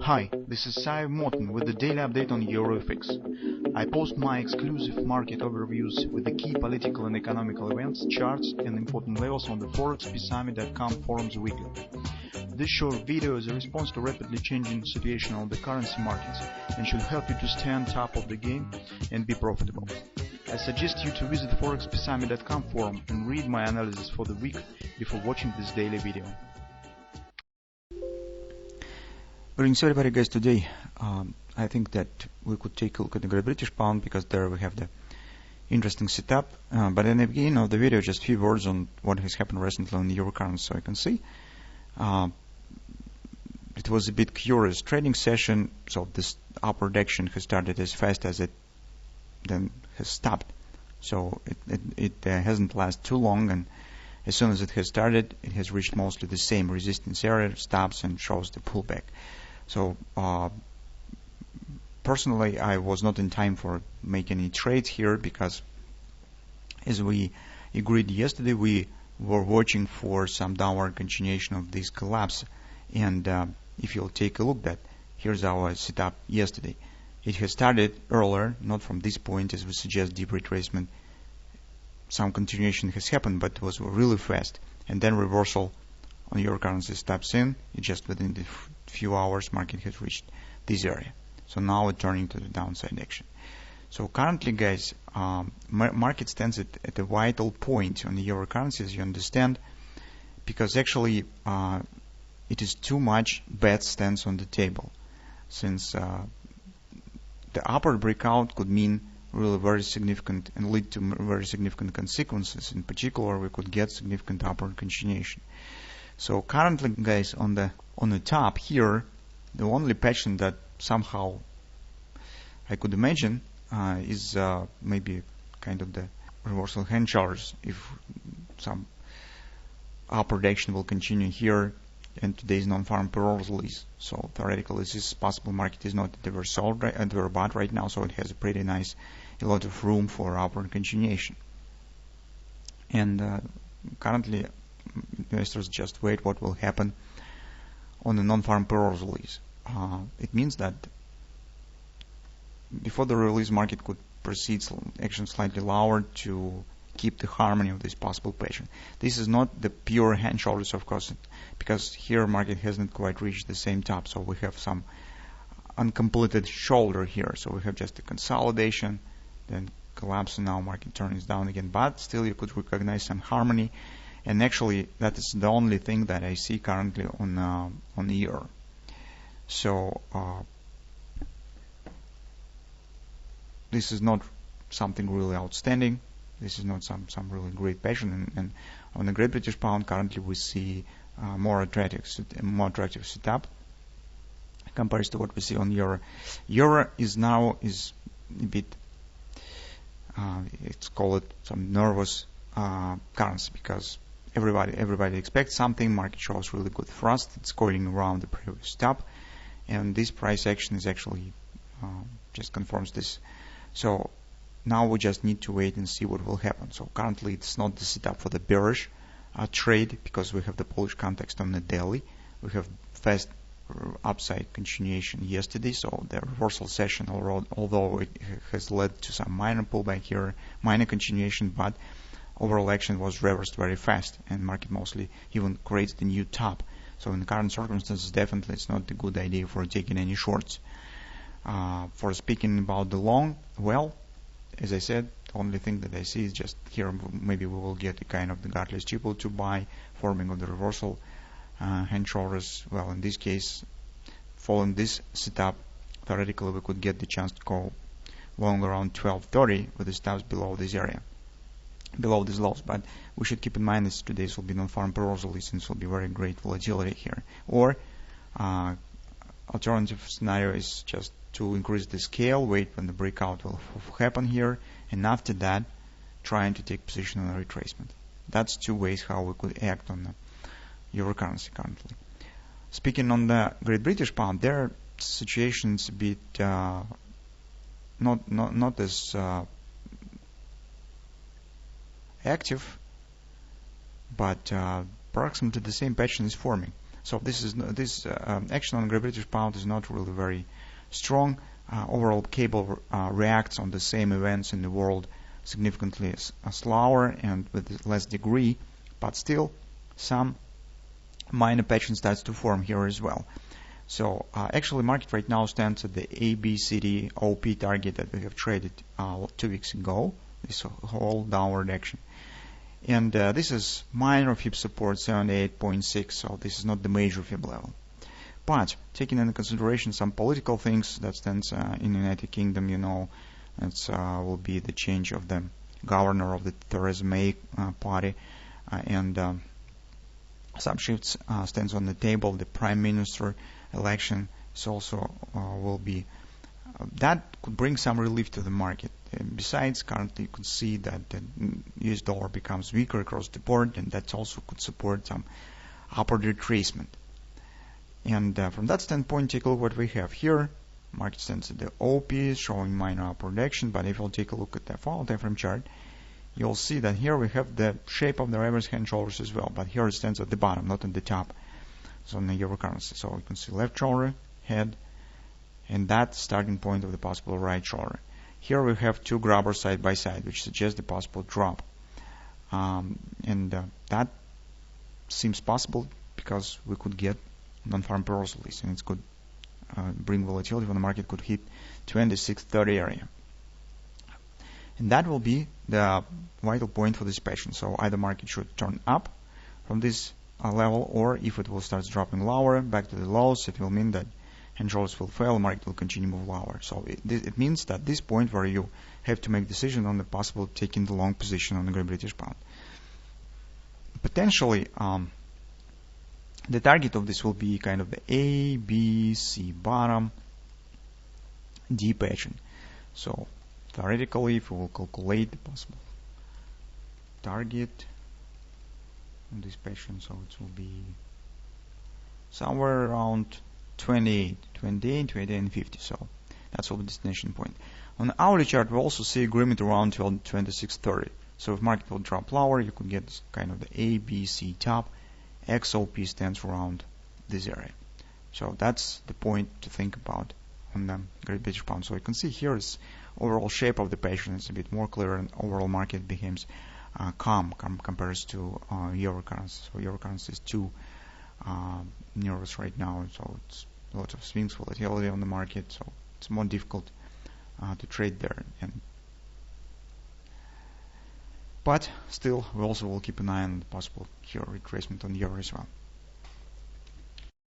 Hi, this is Sive Morten with the daily update on EuroFX. I post my exclusive market overviews with the key political and economical events, charts and important levels on the ForexPeaceArmy.com forums weekly. This short video is a response to rapidly changing situation on the currency markets and should help you to stay on top of the game and be profitable. I suggest you to visit the ForexPeaceArmy.com forum and read my analysis for the week before watching this daily video. Greetings everybody guys. Today I think that we could take a look at the Great British Pound because there we have the interesting setup, but in the beginning of the video just a few words on what has happened recently on the euro currency. So I can see it was a bit curious trading session. So this upward action has started as fast as it then has stopped, so it hasn't lasted too long, and as soon as it has started it has reached mostly the same resistance area, stops and shows the pullback. So personally I was not in time for making any trades here because, as we agreed yesterday, we were watching for some downward continuation of this collapse. And if you'll take a look, that here's our setup yesterday. It has started earlier, not from this point as we suggest deep retracement. Some continuation has happened, but it was really fast, and then reversal on euro currency steps in. It just within the few hours market has reached this area. So now it's turning to the downside action. So currently guys, market stands at a vital point on the euro currency, as you understand, because actually it is too much bad stance on the table, since the upward breakout could mean really very significant and lead to very significant consequences. In particular, we could get significant upward continuation. So currently guys, on the top here, the only pattern that somehow I could imagine is maybe kind of the reversal hand charts if some upward action will continue here, and today's non-farm payrolls release. So theoretically this is possible. Market is not at the very bottom right now, so it has a pretty nice, a lot of room for upward continuation. And currently investors just wait what will happen on the non-farm payrolls release. It means that before the release, market could proceed action slightly lower to keep the harmony of this possible pattern. This is not the pure hand shoulders, of course, because here market hasn't quite reached the same top, so we have some uncompleted shoulder here. So we have just a consolidation, then collapse, and now market turns down again, but still you could recognize some harmony. And actually that is the only thing that I see currently on the euro. So this is not something really outstanding. This is not some really great pattern. And on the Great British Pound currently we see more attractive setup compared to what we see on euro. Euro is now a bit let's call it some nervous currency, because everybody expects something. Market shows really good thrust. It's going around the previous stop, and this price action is actually just confirms this. So now we just need to wait and see what will happen. So currently it's not the setup for the bearish trade, because we have the Polish context on the daily. We have fast upside continuation yesterday, so the reversal session, although it has led to some minor pullback here, minor continuation, but overall action was reversed very fast, and market mostly even creates the new top. So in the current circumstances, definitely it's not a good idea for taking any shorts. For speaking about the long, well, as I said, the only thing that I see is just here maybe we will get a kind of the godless triple to buy, forming of the reversal hand shoulders. Well, in this case, following this setup, theoretically we could get the chance to go long around 1230 with the stops below this area, below these lows. But we should keep in mind that today's will be non-farm payrolls release, and this will be very great volatility here. Or alternative scenario is just to increase the scale, wait when the breakout will happen here, and after that trying to take position on a retracement. That's two ways how we could act on the euro currency currently. Speaking on the Great British Pound, their situation's a bit not as active, but approximately the same pattern is forming. So this action on Great British Pound is not really very strong. Overall, cable reacts on the same events in the world significantly slower and with less degree, but still some minor pattern starts to form here as well. So actually, market right now stands at the ABCD OP target that we have traded 2 weeks ago. This whole downward action. And this is minor fib support 78.6, so this is not the major fib level. But taking into consideration some political things that stands in the United Kingdom, you know, it will be the change of the governor of the Theresa May party, and some shifts stands on the table. The prime minister election is also will be that could bring some relief to the market. And besides, currently you could see that the US dollar becomes weaker across the board, and that also could support some upward retracement. And from that standpoint, take a look what we have here. Market stands at the OP, showing minor upward action, but if you'll take a look at the follow time frame chart, you'll see that here we have the shape of the reverse hand shoulders as well, but here it stands at the bottom, not at the top. So on the euro currency, so you can see left shoulder, head, and that starting point of the possible right shoulder. Here we have two grabbers side by side, which suggests the possible drop, that seems possible because we could get non-farm payrolls release, and it could bring volatility when the market could hit 2630 area. And that will be the vital point for this patient. So either market should turn up from this level, or if it will start dropping lower back to the lows, it will mean that hand shoulders will fail, market will continue to move lower. So it means that this point where you have to make decision on the possible taking the long position on the Great British Pound. Potentially, the target of this will be kind of the A, B, C bottom, D pattern. So theoretically, if we will calculate the possible target on this pattern, so it will be somewhere around 28, and 50. So that's all the destination point. On the hourly chart, we also see agreement around 2630. So if market will drop lower, you could get kind of the A, B, C top. XOP stands around this area. So that's the point to think about on the Great British Pound. So you can see here is overall shape of the pattern is a bit more clear, and overall market becomes calm compared to euro currency. So euro currency is too nervous right now, so it's a lot of swings, volatility on the market, so it's more difficult to trade there. But still, we also will keep an eye on the possible here retracement on the euro as well.